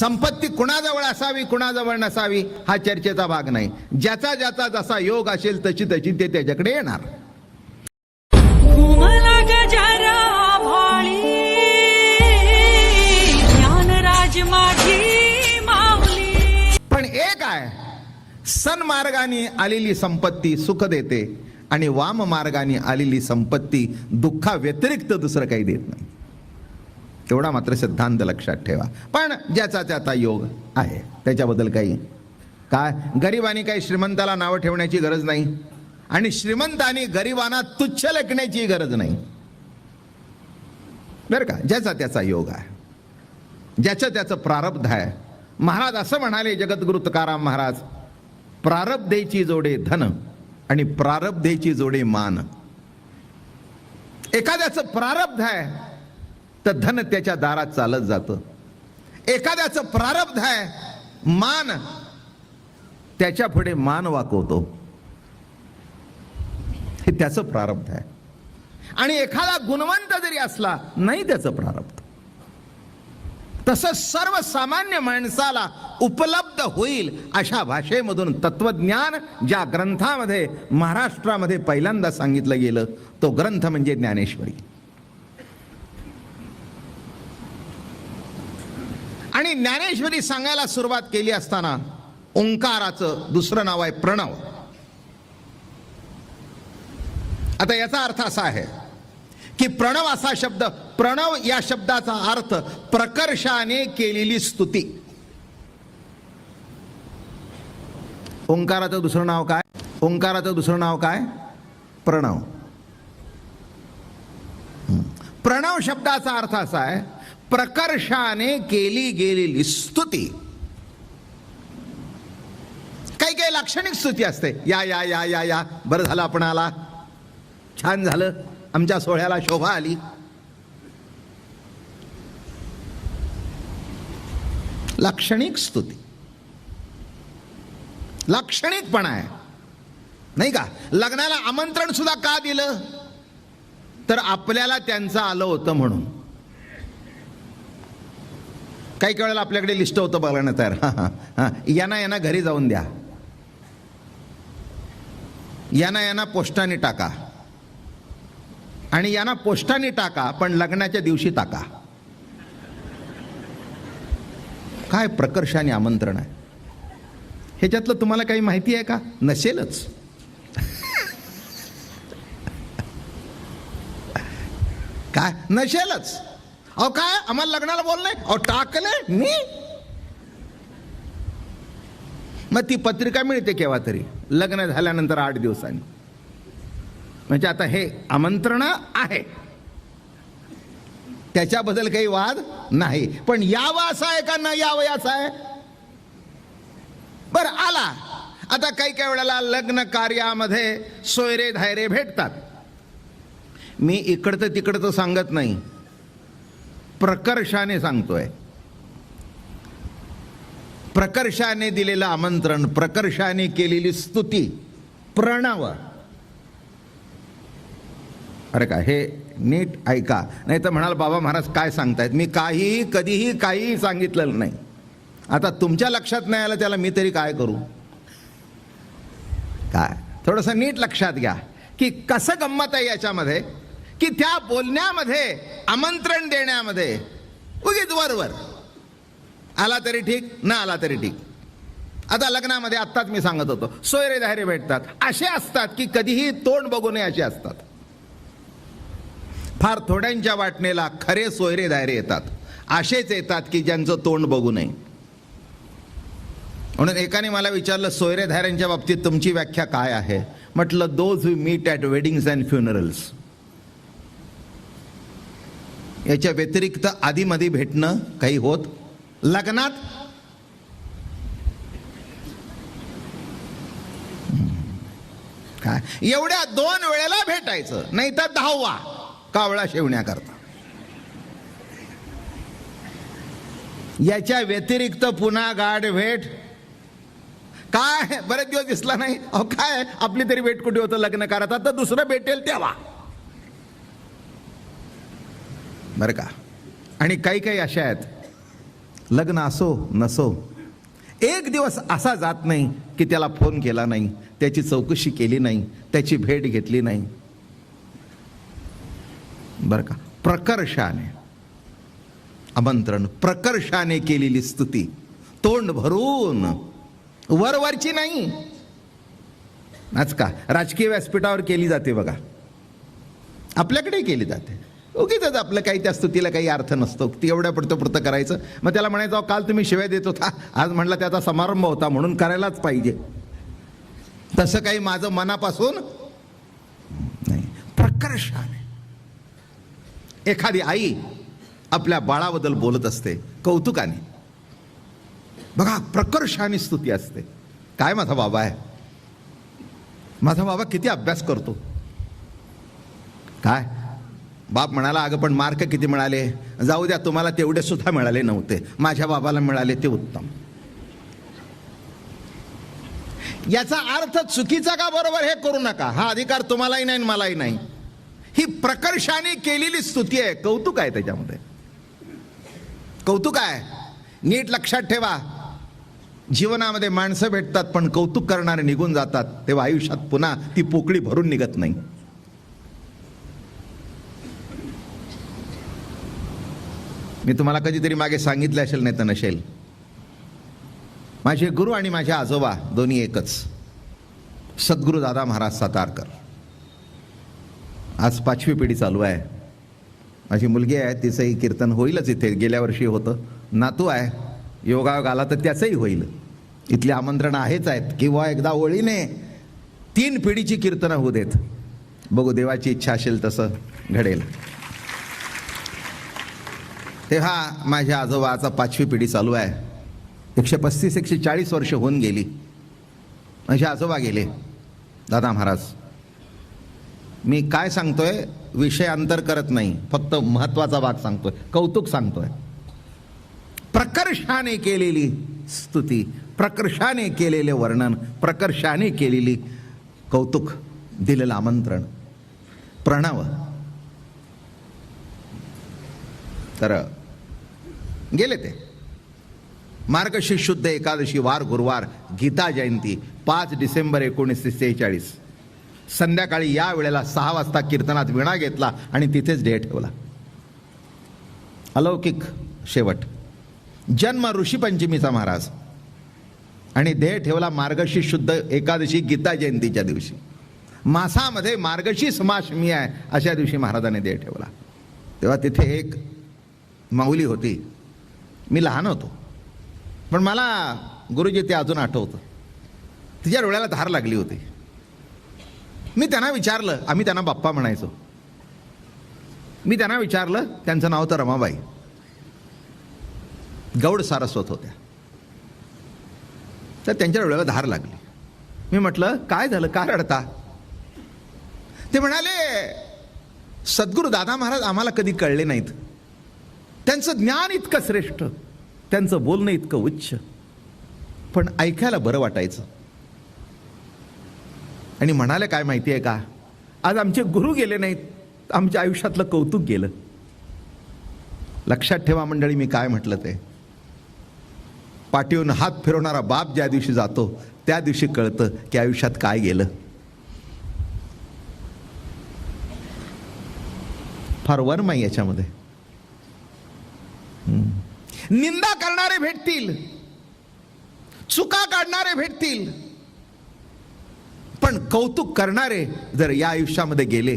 संपत्ती कुणाजवळ असावी कुणाजवळ नसावी हा चर्चेचा भाग नाही. ज्याचा ज्याचा जसा योग असेल तशी तशी ते त्याच्याकडे येणार. पण एक आहे, सन्मार्गाने आलेली संपत्ती सुख देते आणि वाम मार्गाने आलेली संपत्ती दुःखा व्यतिरिक्त दुसरं काही देत नाही. तेवढा मात्र सिद्धांत लक्षात ठेवा. पण ज्याचा त्याचा योग आहे त्याच्याबद्दल काही काय, गरिबांनी काही श्रीमंताला नावं ठेवण्याची गरज नाही आणि श्रीमंतांनी गरिबांना तुच्छ लेखण्याची गरज नाही बरं का. ज्याचा त्याचा योग आहे, ज्याचं त्याचं प्रारब्ध आहे. महाराज असं म्हणाले, जगद्गुरु तुकाराम महाराज, प्रारब्धेची जोडे धन आणि प्रारब्धेची जोडे मान. एखाद्याचं प्रारब्ध आहे तर धन त्याच्या दारात चालत जातं. एखाद्याचं प्रारब्ध आहे मान, त्याच्या पुढे मान वाकवतो. हे त्याचं प्रारब्ध आहे. आणि एखादा गुणवंत जरी असला नाही त्याचं प्रारब्ध. तसंच सर्वसामान्य माणसाला उपलब्ध होईल अशा भाषेमधून तत्वज्ञान ज्या ग्रंथामध्ये महाराष्ट्रामध्ये पहिल्यांदा सांगितलं गेलं तो ग्रंथ म्हणजे ज्ञानेश्वरी. आणि ज्ञानेश्वरी सांगायला सुरुवात केली असताना ओंकाराचं दुसरं नाव आहे प्रणव. आता याचा अर्थ असा आहे की प्रणव असा शब्द, प्रणव या शब्दाचा अर्थ प्रकर्षाने केलेली स्तुती. ओंकाराचं दुसरं नाव काय? ओंकाराचं दुसरं नाव काय? प्रणव. प्रणव शब्दाचा अर्थ असा आहे प्रकर्षाने केली गेलेली स्तुती. काही काही लाक्षणिक स्तुती असते. या या या या या, बरं झालं आपण आला, छान झालं, आमच्या सोहळ्याला शोभा आली. लाक्षणिक स्तुती, लाक्षणिकपणा आहे नाही का. लग्नाला आमंत्रण सुद्धा का दिलं तर आपल्याला त्यांचं आलं होतं म्हणून. काही वेळेला आपल्याकडे लिस्ट होतं बघण्यात तयार, यांना यांना घरी जाऊन द्या, यांना यांना पोस्टाने टाका आणि यांना पोस्टाने टाका पण लग्नाच्या दिवशी टाका. काय प्रकर्षाने आमंत्रण आहे. ह्याच्यातलं तुम्हाला काही माहिती आहे का? नसेलच. काय नसेलच. अहो काय आम्हाला लग्नाला बोलले, अहो टाकले मी. मग ती पत्रिका मिळते केव्हा तरी, लग्न झाल्यानंतर 8 दिवसांनी. म्हणजे आता हे आमंत्रण आहे, त्याच्याबद्दल काही वाद नाही. पण यावं असं आहे का न यावं याचं आहे. बरं आला. आता काही काही वेळेला लग्न कार्यामध्ये सोयरे धायरे भेटतात. मी इकडचं तिकडचं सांगत नाही, प्रकर्षाने सांगतोय. प्रकर्षाने दिलेलं आमंत्रण, प्रकर्षाने केलेली स्तुती, प्रणव. अरे का हे नीट ऐका, नाही तर म्हणाल बाबा महाराज काय सांगतायत, मी काहीही कधीही काहीही सांगितलेलं नाही. आता तुमच्या लक्षात नाही आलं त्याला मी तरी काय करू. काय थोडंसं नीट लक्षात घ्या की कसं गंमत आहे याच्यामध्ये, की त्या बोलण्यामध्ये, आमंत्रण देण्यामध्ये उगीच वरवर आला तरी ठीक, न आला तरी ठीक. आता लग्नामध्ये आत्ताच मी सांगत होतो सोयरे धायरे भेटतात. असे असतात की कधीही तोंड बघू नये असे असतात. फार थोड्यांच्या वाटणीला खरे सोयरे धायरे येतात. असेच येतात की ज्यांचं तोंड बघू नये. म्हणून एकाने मला विचारलं सोयरे धायऱ्यांच्या बाबतीत तुमची व्याख्या काय आहे. म्हटलं those who meet at weddings and funerals. याच्या व्यतिरिक्त आधीमध्ये भेटणं काही होत. लग्नात काय एवढ्या 2 वेळेला भेटायचं, नाही तर 10वा कावळा शेवण्याकरता. याच्या व्यतिरिक्त पुन्हा गाठ भेट काय बरेच दिवस दिसला नाही. अहो काय आपली तरी भेट कुठे होतं लग्न करता, तर दुसरं भेटेल तेव्हा. बरं का. आणि काही काही अशा आहेत लग्न असो नसो, एक दिवस असा जात नाही की त्याला फोन केला नाही, त्याची चौकशी केली नाही, त्याची भेट घेतली नाही. बरं का, प्रकर्षाने आमंत्रण, प्रकर्षाने केलेली स्तुती, तोंड भरून, वरवरची नाही. आज का राजकीय व्यासपीठावर केली जाते बघा, आपल्याकडेही केली जाते. उगीच आपलं काही त्या स्तुतीला काही अर्थ नसतो, ती एवढ्या पुरतं करायचं. मग त्याला म्हणायचं काल तुम्ही शिव्या देत होता, आज म्हटलं त्याचा समारंभ होता म्हणून करायलाच पाहिजे. तसं काही माझं मनापासून नाही. प्रकर्षाने एखादी आई आपल्या बाळाबद्दल बोलत असते कौतुकाने, बघा प्रकर्षाने स्तुती असते. काय माझा बाबा आहे, माझा बाबा किती अभ्यास करतो. काय बाप म्हणाला, अगं पण मार्क किती मिळाले, जाऊ द्या तुम्हाला तेवढे सुद्धा मिळाले नव्हते, माझ्या बाबाला मिळाले ते उत्तम. याचा अर्थ चुकीचा का बरोबर हे करू नका, हा अधिकार तुम्हालाही नाही मलाही नाही. ही प्रकर्षाने केलेली स्तुती आहे, कौतुक आहे त्याच्यामध्ये, कौतुक आहे. नीट लक्षात ठेवा, जीवनामध्ये माणसं भेटतात पण कौतुक करणारे निघून जातात, तेव्हा आयुष्यात पुन्हा ती पोकळी भरून निघत नाही. मी तुम्हाला कधीतरी मागे सांगितलं असेल, नाही तर नसेल, माझे गुरु आणि माझे आजोबा दोन्ही एकच, सद्गुरू दादा महाराज सातारकर. आज 5वी पिढी चालू आहे. माझी मुलगी आहे, तिचंही कीर्तन होईलच इथे, गेल्या वर्षी होतं. नातू आहे, योगायोग आला तर त्याचंही होईल. इथली आमंत्रणं आहेच आहेत, किंवा एकदा ओळीने 3 पिढीची कीर्तनं होऊ देत. बघू, देवाची इच्छा असेल तसं घडेल. तेव्हा माझ्या आजोबाचा 5वी पिढी चालू आहे. 135-140 वर्ष होऊन गेली. माझे आजोबा गेले, दादा महाराज. मी काय सांगतोय, विषय अंतर करत नाही, फक्त महत्वाचा भाग सांगतोय, कौतुक सांगतोय. प्रकर्षाने केलेली स्तुती, प्रकर्षाने केलेले वर्णन, प्रकर्षाने केलेली कौतुक, दिलेलं आमंत्रण, प्रणव. तर गेले ते. मार्गशीर्ष शुद्ध एकादशी, वार गुरुवार, गीता जयंती, 5 डिसेंबर 1946. संध्याकाळी या वेळेला 6 वाजता कीर्तनात विणा घेतला आणि तिथेच देह ठेवला. अलौकिक शेवट. जन्म ऋषीपंचमीचा महाराज आणि देह ठेवला मार्गशीर्ष शुद्ध एकादशी गीता जयंतीच्या दिवशी. मासामध्ये मार्गशीर्ष मास मी आहे अशा दिवशी महाराजांनी देह ठेवला. तेव्हा तिथे एक माऊली होती. मी लहान होतो पण मला गुरुजी ते अजून आठवतं. तिच्या डोळ्याला धार लागली होती. मी त्यांना विचारलं, आम्ही त्यांना बाप्पा म्हणायचो. मी त्यांना विचारलं, त्यांचं नाव तर रमाबाई, गौड सारस्वत होत्या. तर त्यांच्या डोळ्याला धार लागली. मी म्हटलं, काय झालं, का रडता? ते म्हणाले, सद्गुरू दादा महाराज आम्हाला कधी कळले नाहीत. त्यांचं ज्ञान इतकं श्रेष्ठ, त्यांचं बोलणं इतकं उच्च, पण ऐकायला बरं वाटायचं. आणि म्हणाले, काय माहिती आहे का, आज आमचे गुरु गेले नाहीत, आमच्या आयुष्यातलं कौतुक गेलं. लक्षात ठेवा मंडळी, मी काय म्हटलं ते. पाठीवरून हात फिरवणारा बाप ज्या दिवशी जातो त्या दिवशी कळतं की आयुष्यात काय गेलं. फार वर्म आहे याच्यामध्ये. निंदा करणारे भेटतील, चुका काढणारे भेटतील, पण कौतुक करणारे जर या आयुष्यामध्ये गेले,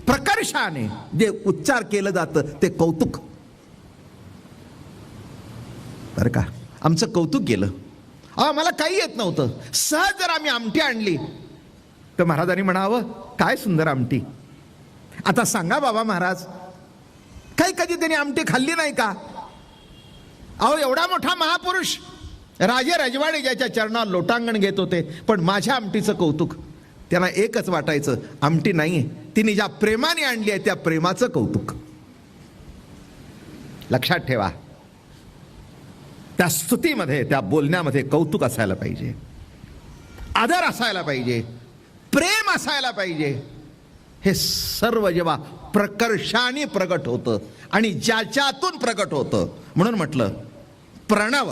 प्रकर्षाने जे उच्चार केलं जातं ते कौतुक. बरं का, आमचं कौतुक गेलं. मला काही येत नव्हतं. सहज जर आम्ही आमटी आणली तर महाराजांनी म्हणावं, काय सुंदर आमटी. आता सांगा बाबा महाराज, काही कधी त्यांनी आमटी खाल्ली नाही का? अहो, एवढा मोठा महापुरुष, राजे रजवाडे ज्याच्या चरणावर लोटांगण घेत होते, पण माझ्या आमटीचं कौतुक. त्यांना एकच वाटायचं, आमटी नाही, तिने ज्या प्रेमाने आणली आहे त्या प्रेमाचं कौतुक. लक्षात ठेवा, त्या स्तुतीमध्ये, त्या बोलण्यामध्ये कौतुक असायला पाहिजे, आदर असायला पाहिजे, प्रेम असायला पाहिजे. हे सर्व जेव्हा प्रकर्षाने प्रगट होतं आणि ज्याच्यातून प्रगट होतं, म्हणून म्हटलं प्रणव,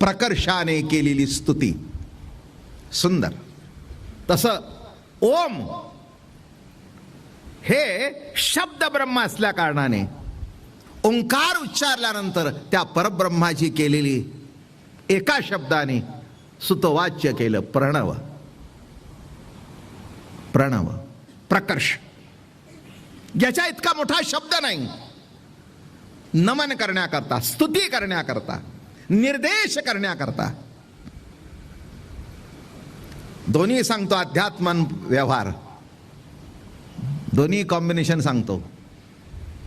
प्रकर्षाने केलेली स्तुती. सुंदर. तसं ओम हे शब्द ब्रह्म असल्या कारणाने ओंकार उच्चारल्यानंतर त्या परब्रह्माची केलेली एका शब्दाने सुतवाच्य केलं प्रणव. प्रणव, प्रकर्ष. याच्या इतका मोठा शब्द नाही. नमन करण्याकरता, स्तुती करण्याकरता, निर्देश करण्याकरता. दोन्ही सांगतो, अध्यात्म व्यवहार दोन्ही कॉम्बिनेशन सांगतो.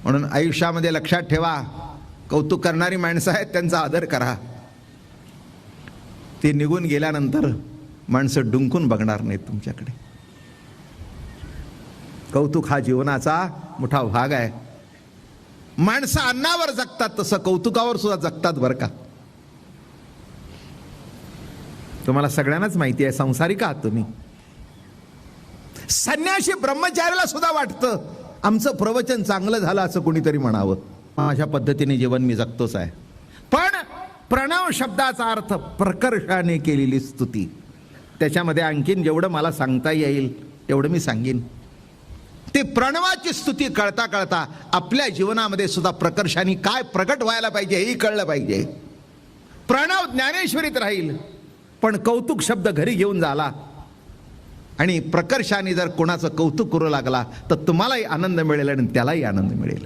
म्हणून आयुष्यामध्ये लक्षात ठेवा, कौतुक करणारी माणसं आहेत त्यांचा आदर करा. ते निघून गेल्यानंतर माणसं डुंकून बघणार नाहीत तुमच्याकडे. कौतुक हा जीवनाचा मोठा भाग आहे. माणसं अन्नावर जगतात तसं कौतुकावर सुद्धा जगतात बरं का. तुम्हाला सगळ्यांनाच माहिती आहे, संसारिक आहात तुम्ही. संन्यासी ब्रह्मचार्याला सुद्धा वाटतं आमचं प्रवचन चांगलं झालं असं कोणीतरी म्हणावं. अशा पद्धतीने जीवन मी जगतोच आहे. पण प्रणव शब्दाचा अर्थ प्रकर्षाने केलेली स्तुती. त्याच्यामध्ये आणखीन जेवढं मला सांगता येईल तेवढं मी सांगेन. ते प्रणवाची स्तुती कळता कळता आपल्या जीवनामध्ये सुद्धा प्रकर्षाने काय प्रकट व्हायला पाहिजे हेही कळलं पाहिजे. प्रणव ज्ञानेश्वरीत राहील, पण कौतुक शब्द घरी घेऊन झाला आणि प्रकर्षाने जर कोणाचं कौतुक करू लागला तर तुम्हालाही आनंद मिळेल आणि त्यालाही आनंद मिळेल.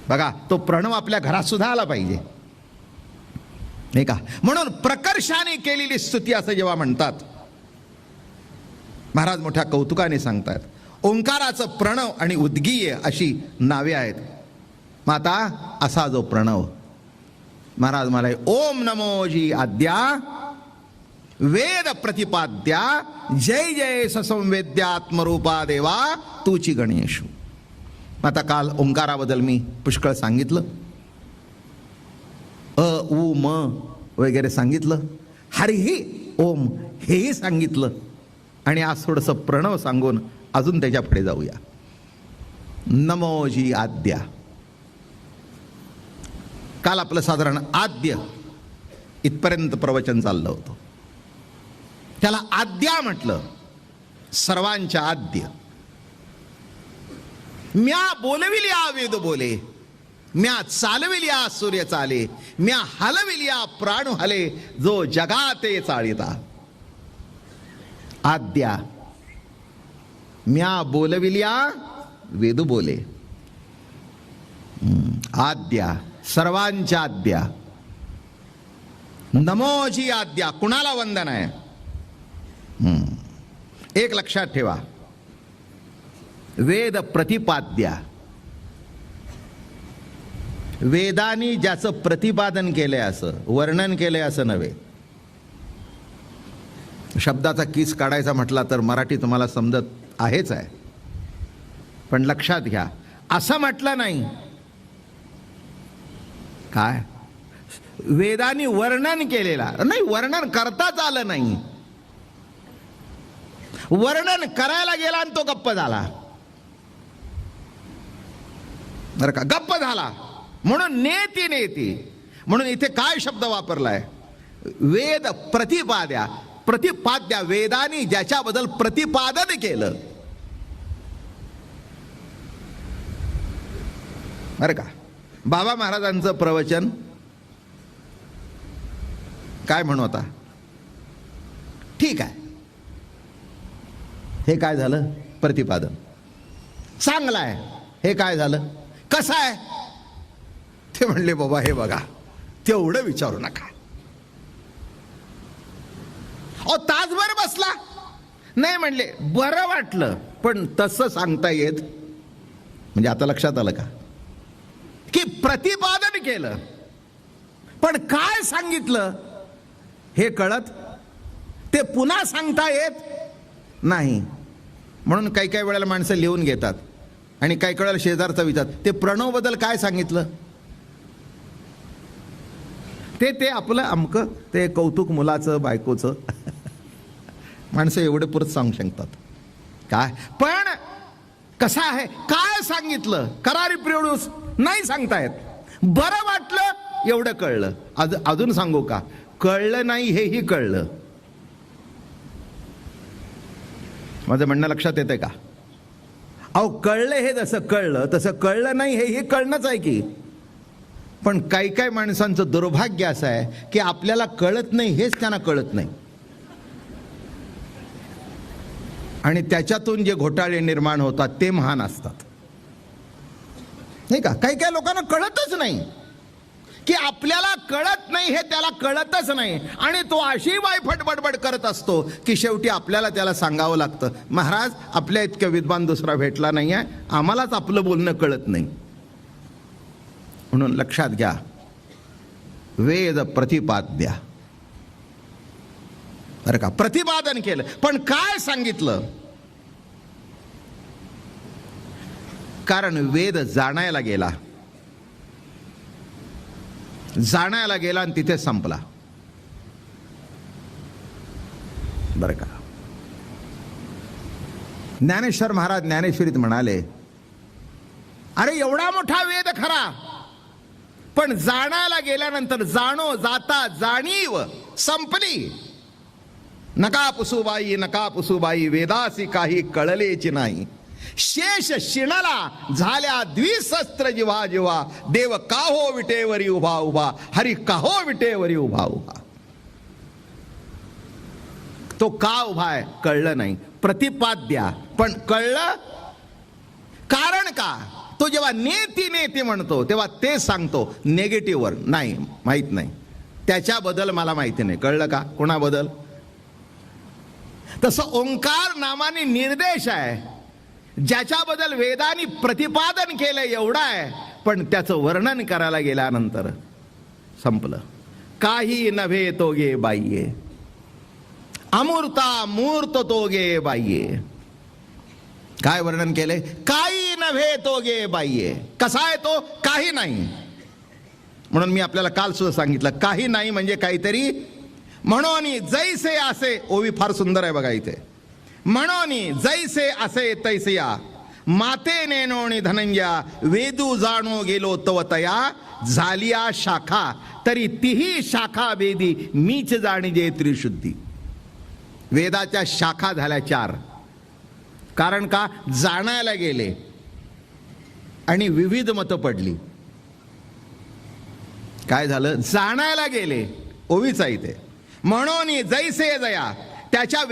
बघा, तो प्रणव आपल्या घरात सुद्धा आला पाहिजे, नाही का. म्हणून प्रकर्षाने केलेली स्तुती असं जेव्हा म्हणतात, महाराज मोठ्या कौतुकाने सांगतात. ओंकाराचं प्रणव आणि उद्गीय अशी नावे आहेत. मग आता असा जो प्रणव महाराज मला ओम नमो जी आद्या वेद प्रतिपाद्या जय जय ससंवेद्यात्मरूपा देवा तूची गणेशू. आता काल ओंकाराबद्दल मी पुष्कळ सांगितलं. अ उ म वगैरे सांगितलं. हरिही ओम हेही सांगितलं. आणि आज थोडंसं प्रणव सांगून अजून त्याच्या पुढे जाऊया. नमोजी आद्या. काल आपलं साधारण आद्य इथपर्यंत प्रवचन चाललं होतं. त्याला आद्या म्हटलं, सर्वांच्या आद्य. म्या बोलविल्या वेद बोले, म्या चालविल्या सूर्य चाले, म्या हलविल्या प्राण हले, जो जगाते चाळिता. आद्या. म्या बोलविल्या वेद बोले. आद्या, सर्वांच्या आद्या. नमोजी आद्या. कुणाला वंदन आहे? एक लक्षात ठेवा, वेद प्रतिपाद्या. वेदांनी ज्याचं प्रतिपादन केलंय असं, वर्णन केलंय असं नव्हे. शब्दाचा कीस काढायचा म्हटला तर मराठी तुम्हाला समजत आहेच आहे, पण लक्षात घ्या, असं म्हटलं नाही. काय वेदांनी वर्णन केलेला नाही, वर्णन करताच आलं नाही. वर्णन करायला गेला आणि तो गप्प झाला बरं का, गप्प झाला. म्हणून नेती नेती. म्हणून इथे काय शब्द वापरलाय? वेद प्रतिपाद्या. प्रतिपाद्या, वेदांनी ज्याच्याबद्दल प्रतिपादन केलं बरं का. बाबा महाराजांचं प्रवचन काय म्हणू आता, ठीक आहे, हे काय झालं? प्रतिपादन. चांगलं आहे. हे काय झालं? कसं आहे? ते म्हणले बाबा हे बघा, तेवढं विचारू नका. अहो तासभर बसला नाही, म्हणले बरं वाटलं, पण तसं सांगता येत. म्हणजे आता लक्षात आलं का की प्रतिपादन केलं पण काय सांगितलं हे कळत, ते पुन्हा सांगता येत नाही. म्हणून काही काही वेळेला माणसं लिहून घेतात आणि काही वेळेला शेजारचा विचारतात, ते प्रणव बद्दल काय सांगितलं? ते आपलं अमकं, ते कौतुक मुलाचं बायकोचं. माणसं एवढे पुरत सांगू शकतात काय, पण कसं आहे, काय सांगितलं करारी प्रियोडूस नाही सांगतायत. बरं वाटलं एवढं कळलं. अजून सांगू का, कळलं नाही हेही कळलं. माझं म्हणणं लक्षात येतंय का? अहो कळलं हे जसं कळलं तसं कळलं नाही हेही कळणंच आहे की. पण काही काही माणसांचं दुर्भाग्य असं आहे की आपल्याला कळत नाही हेच त्यांना कळत नाही, आणि त्याच्यातून जे घोटाळे निर्माण होतात ते महान असतात, नाही का? काही काही लोकांना कळतच नाही की आपल्याला कळत नाही हे त्याला कळतच नाही, आणि तो अशी वायफट बडबड करत असतो की शेवटी आपल्याला त्याला सांगावं लागतं, महाराज आपल्या इतक्या विद्वान दुसरा भेटला नाही आहे, आम्हालाच आपलं बोलणं कळत नाही. म्हणून लक्षात घ्या, वेद प्रतिपाद्या, बरं का? प्रतिपादन केलं, पण काय सांगितलं? कारण वेद जाणायला गेला आणि तिथे संपला, बरं का? ज्ञानेश्वर महाराज ज्ञानेश्वरीत म्हणाले, अरे एवढा मोठा वेद खरा, पण जाणायला गेल्यानंतर जाणो जाता जाणीव संपली. नका पुसुबाई वेदासी काही कळलेची नाही, शेष शिणला झाल्या द्विशस्त्र जिव्हा जिव्हा, देव काहो विटेवरी उभा उभा, हरी काहो विटेवरी उभा उभा. तो का उभा आहे कळलं नाही, प्रतिपाद्या, पण कळलं. कारण का? तो जेव्हा नेती म्हणतो तेव्हा ते सांगतो नेगेटिव्हवर, नाही माहित नाही, त्याच्याबद्दल मला माहिती नाही. कळलं का? कोणाबद्दल? तसं ओंकार नामाने निर्देश आहे, ज्याच्याबद्दल वेदांनी प्रतिपादन केलं एवढं आहे, पण त्याचं वर्णन करायला गेल्यानंतर संपलं. काही नव्हे तो गे बाह्ये, अमूर्ता मूर्त तो गे बाह्ये. काय वर्णन केले? काही नव्हे तो गे बाह्ये. कसा आहे तो? काही नाही. म्हणून मी आपल्याला काल सुद्धा सांगितलं, काही नाही म्हणजे काहीतरी. म्हणून जैसे असे, ओवी फार सुंदर आहे बघा इथे. म्हणून जैसे असे तैसया, माते नेनोणी धनंजया, वेदू जाणो गेलो तवतया, झालिया शाखा तरी तिही शाखा वेदी, मीच जाणीजे त्रिशुद्धी. वेदाच्या शाखा झाल्या 4. कारण का? जाणायला गेले आणि विविध मतं पडली. काय झालं? जाणायला गेले, ओवीचा इथे. म्हणून जैसे जया, त्याच्या